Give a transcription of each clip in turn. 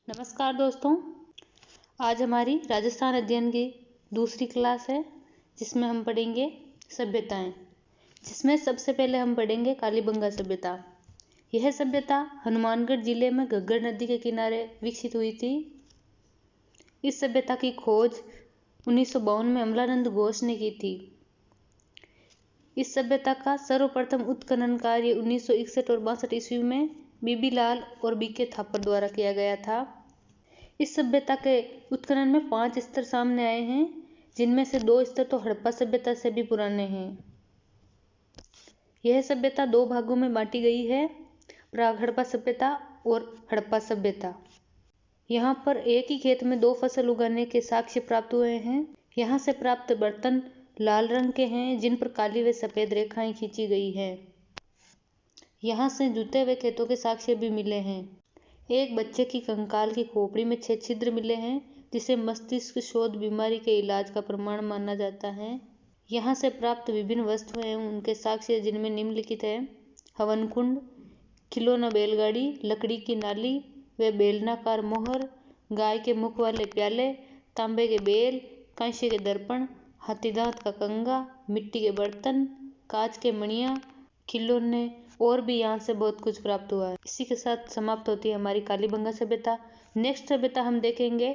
नमस्कार दोस्तों, आज हमारी राजस्थान अध्ययन की दूसरी क्लास है जिसमें हम पढ़ेंगे सभ्यताएं। जिसमें सबसे पहले हम पढ़ेंगे कालीबंगा सभ्यता। यह सभ्यता हनुमानगढ़ जिले में घग्गर नदी के किनारे विकसित हुई थी। इस सभ्यता की खोज 1952 में अमलानंद घोष ने की थी। इस सभ्यता का सर्वप्रथम उत्खनन कार्य 1961 और 62 ईस्वी में बीबी लाल और बीके थापर द्वारा किया गया था। इस सभ्यता के उत्खनन में 5 स्तर सामने आए हैं, जिनमें से 2 स्तर तो हड़प्पा सभ्यता से भी पुराने हैं। यह सभ्यता 2 भागों में बांटी गई है, प्राग हड़प्पा सभ्यता और हड़प्पा सभ्यता। यहाँ पर एक ही खेत में 2 फसल उगाने के साक्ष्य प्राप्त हुए हैं। यहाँ से प्राप्त बर्तन लाल रंग के हैं, जिन पर काली व सफेद रेखाएं खींची गई हैं। यहाँ से जुते हुए खेतों के साक्ष्य भी मिले हैं। एक बच्चे की कंकाल की खोपड़ी में 6 छिद्र मिले हैं, जिसे मस्तिष्क शोथ बीमारी के इलाज का प्रमाण माना जाता है। यहाँ से प्राप्त विभिन्न वस्तुएं एवं उनके साक्ष्य, जिनमें निम्नलिखित है: हवन कुंड, खिलौना बैलगाड़ी, लकड़ी की नाली व बेलनाकार मोहर, गाय के मुख वाले प्याले, तांबे के बेल, कांसे के दर्पण, हाथीदांत का कंगा, मिट्टी के बर्तन, कांच के मणियाँ, खिलौने और भी यहाँ से बहुत कुछ प्राप्त हुआ है। इसी के साथ समाप्त होती है हमारी कालीबंगा सभ्यता। नेक्स्ट सभ्यता हम देखेंगे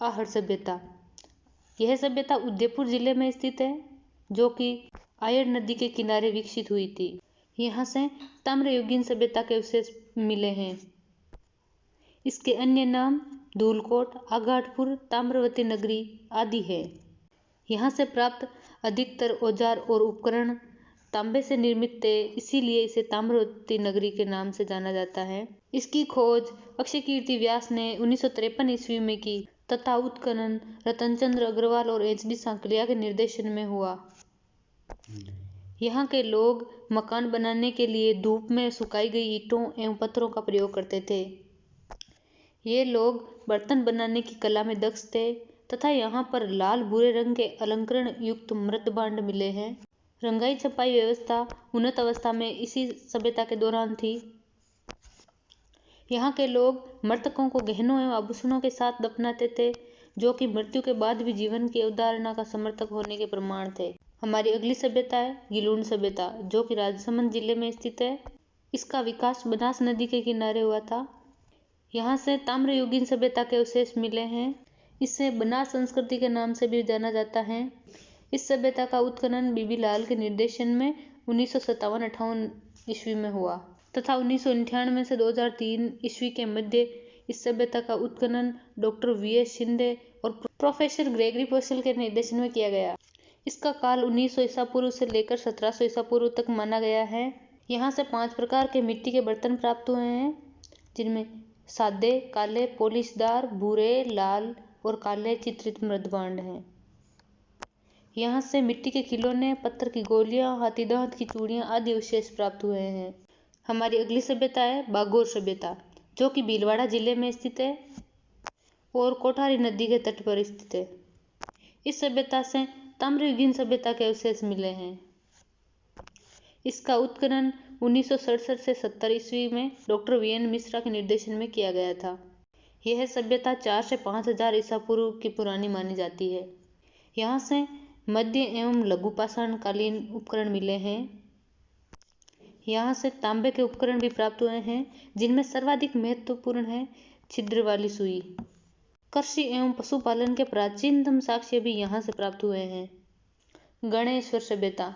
आहड़ सभ्यता। यह सभ्यता उदयपुर जिले में स्थित है, जो कि आयड़ नदी के किनारे विकसित हुई थी। यहाँ से ताम्रयुगीन सभ्यता के अवशेष मिले हैं। इसके अन्य नाम धूलकोट, आघाटपुर, ताम्रवती नगरी आदि है। यहाँ से प्राप्त अधिकतर औजार और उपकरण तांबे से निर्मित थे, इसीलिए इसे ताम्रवती नगरी के नाम से जाना जाता है। इसकी खोज अक्षयकीर्ति व्यास ने 1953 ईस्वी में की तथा उत्खनन रतनचंद्र अग्रवाल और एच.डी. सांकलिया के निर्देशन में हुआ। यहाँ के लोग मकान बनाने के लिए धूप में सुखाई गई ईंटों एवं पत्थरों का प्रयोग करते थे। ये लोग बर्तन बनाने की कला में दक्ष थे तथा यहाँ पर लाल भूरे रंग के अलंकरण युक्त मृतभांड मिले हैं। रंगाई छपाई व्यवस्था उन्नत अवस्था में इसी सभ्यता के दौरान थी। यहाँ के लोग मृतकों को गहनों एवं आभूषणों के साथ दफनाते थे, जो कि मृत्यु के बाद भी जीवन की अवधारणा का समर्थक होने के प्रमाण थे। हमारी अगली सभ्यता है गिलूण सभ्यता, जो कि राजसमंद जिले में स्थित है। इसका विकास बनास नदी के किनारे हुआ था। यहाँ से ताम्रयुगीन सभ्यता के अवशेष मिले हैं। इसे बनास संस्कृति के नाम से भी जाना जाता है। इस सभ्यता का उत्खनन बीबी लाल के निर्देशन में 1957-58 ईस्वी में हुआ तथा 1998 से 2003 ईस्वी के मध्य इस सभ्यता का उत्खनन डॉक्टर वी.एस. शिंदे और प्रोफेसर ग्रेगरी पोसेल के निर्देशन में किया गया। इसका काल 1900 ईसा पूर्व से लेकर 1700 ईसा पूर्व तक माना गया है। यहाँ से 5 प्रकार के मिट्टी के बर्तन प्राप्त हुए हैं, जिनमें सादे, काले, पॉलिशदार, भूरे, लाल और काले चित्रित मृतभांड हैं। यहाँ से मिट्टी के खिलौने, पत्थर की गोलियां, हाथीदांत की चूड़ियां आदि अवशेष प्राप्त हुए हैं। हमारी अगली सभ्यता है बागोर सभ्यता, जो कि भीलवाड़ा जिले में स्थित है और कोठारी नदी के तट पर स्थित है। इस सभ्यता से ताम्रयुगीन सभ्यता के अवशेष मिले हैं। इसका उत्खनन 1967 से 70 ईस्वी में डॉक्टर वी.एन. मिश्रा के निर्देशन में किया गया था। यह सभ्यता 4 से 5000 ईसा पूर्व की पुरानी मानी जाती है। यहाँ से मध्य एवं लघु पाषाणकालीन उपकरण मिले हैं। यहाँ से तांबे के उपकरण भी प्राप्त हुए हैं, जिनमें सर्वाधिक महत्वपूर्ण है छिद्र वाली सुई। कृषि एवं पशुपालन के प्राचीनतम साक्ष्य भी यहाँ से प्राप्त हुए हैं। गणेश्वर सभ्यता,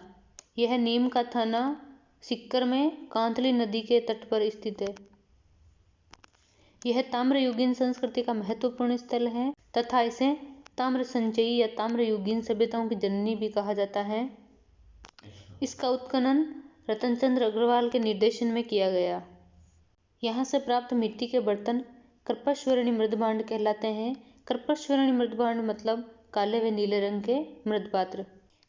यह नीम का थाना सिक्कर में कांतली नदी के तट पर स्थित है। यह ताम्रयुगीन संस्कृति का महत्वपूर्ण स्थल है तथा इसे ताम्र संचयी या ताम्रयुगीन सभ्यताओं की जननी भी कहा जाता है। इसका उत्खनन रतनचंद्र अग्रवाल के निर्देशन में किया गया। यहाँ से प्राप्त मिट्टी के बर्तन कृपस्वरणी मृतभांड कहलाते हैं। कृपस्वरणी मृतभांड मतलब काले व नीले रंग के मृतपात्र।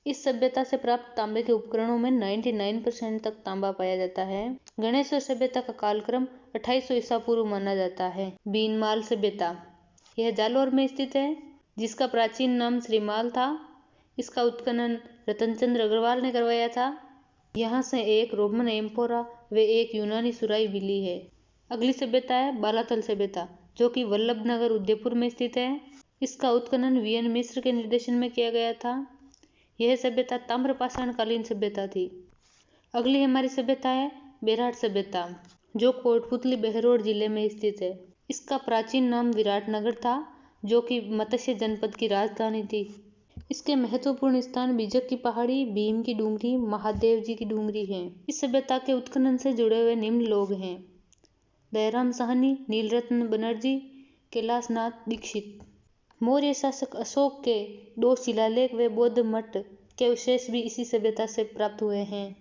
इस सभ्यता से प्राप्त तांबे के उपकरणों में 99% तक तांबा पाया जाता है। गणेश्वर सभ्यता का कालक्रम 2800 ईसा पूर्व माना जाता है। बीनमाल सभ्यता, यह जालौर में स्थित है, जिसका प्राचीन नाम श्रीमाल था। इसका उत्खनन रतनचंद्र अग्रवाल ने करवाया था। यहाँ से एक रोमन एम्फोरा व एक यूनानी सुराही मिली है। अगली सभ्यता है बालाथल सभ्यता, जो कि वल्लभनगर उदयपुर में स्थित है। इसका उत्खनन वीएन मिश्र के निर्देशन में किया गया था। यह सभ्यता ताम्रपाषाण कालीन सभ्यता थी। अगली हमारी सभ्यता है बेरहाट सभ्यता, जो कोटपुतली बहरोड जिले में स्थित है। इसका प्राचीन नाम विराटनगर था, जो कि मत्स्य जनपद की राजधानी थी। इसके महत्वपूर्ण स्थान बीजक की पहाड़ी, भीम की डूंगरी, महादेव जी की डूंगरी हैं। इस सभ्यता के उत्खनन से जुड़े हुए निम्न लोग हैं: दयाराम साहनी, नीलरत्न बनर्जी, कैलाशनाथ दीक्षित। मौर्य शासक अशोक के 2 शिलालेख व बौद्ध मठ के अवशेष भी इसी सभ्यता से प्राप्त हुए हैं।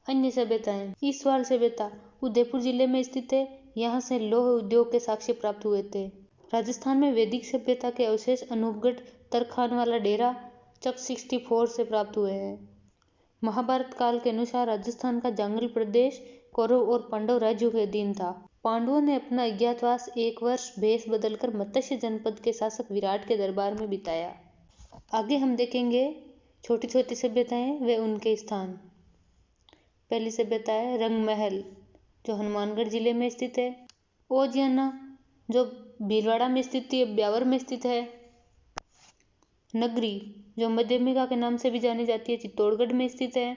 अन्य सभ्यताएं: ईसवाल सभ्यता उदयपुर जिले में स्थित है। यहाँ से लौह उद्योग के साक्ष्य प्राप्त हुए थे। राजस्थान में वैदिक सभ्यता के अवशेष अनूपगढ़ तरखानवाला डेरा चक 64 से प्राप्त हुए हैं। महाभारत काल के अनुसार राजस्थान का जांगल प्रदेश कौरव और पांडव राज्यों के अधीन था। पांडवों ने अपना अज्ञातवास 1 वर्ष भेष बदलकर मत्स्य जनपद के शासक विराट के दरबार में बिताया। आगे हम देखेंगे छोटी छोटी सभ्यताएं व उनके स्थान। पहली सभ्यता है रंगमहल, जो हनुमानगढ़ जिले में स्थित है। ओजियाना, जो भीलवाड़ा में स्थित थी, अब ब्यावर में स्थित है। नगरी, जो मध्यमिका के नाम से भी जानी जाती है, चित्तौड़गढ़ में स्थित है।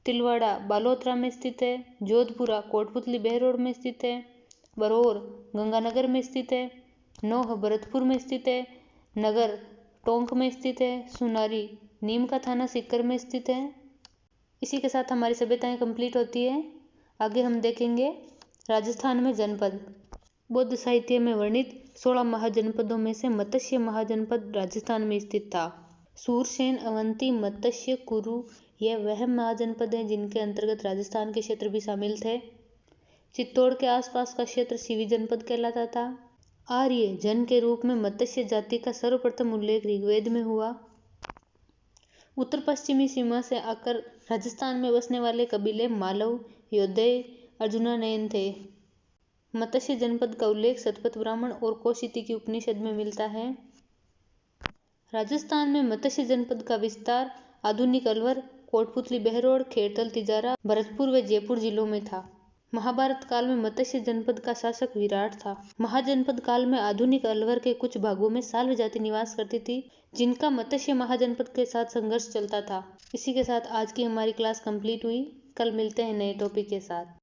तिलवाड़ा बालोतरा में स्थित है। जोधपुरा कोटपुतली बहरोड में स्थित है। बरौर गंगानगर में स्थित है। नौह भरतपुर में स्थित है। नगर टोंक में स्थित है। सुनारी नीम का थाना सीकर में स्थित है। इसी के साथ हमारी सभ्यताएं कंप्लीट होती है। आगे हम देखेंगे राजस्थान में जनपद। बौद्ध साहित्य में वर्णित 16 महाजनपदों में से मत्स्य महाजनपद राजस्थान में स्थित था। सूरसेन, अवंती, मत्स्य, कुरु यह वह महाजनपद हैं जिनके अंतर्गत राजस्थान के क्षेत्र भी शामिल थे। चित्तौड़ के आसपास का क्षेत्र सीवी जनपद कहलाता था। आर्य जन के रूप में मत्स्य जाति का सर्वप्रथम उल्लेख ऋग्वेद में हुआ। उत्तर पश्चिमी सीमा से आकर राजस्थान में बसने वाले कबीले मालव, योद्धे, अर्जुनानयन थे। मत्स्य जनपद का उल्लेख शतपथ ब्राह्मण और कौशिकी की उपनिषद में मिलता है। राजस्थान में मत्स्य जनपद का विस्तार आधुनिक अलवर, कोटपुतली बहरोड, खेड़तल, तिजारा, भरतपुर व जयपुर जिलों में था। महाभारत काल में मत्स्य जनपद का शासक विराट था। महाजनपद काल में आधुनिक अलवर के कुछ भागों में साल्व जाति निवास करती थी, जिनका मत्स्य महाजनपद के साथ संघर्ष चलता था। इसी के साथ आज की हमारी क्लास कंप्लीट हुई। कल मिलते हैं नए टॉपिक के साथ।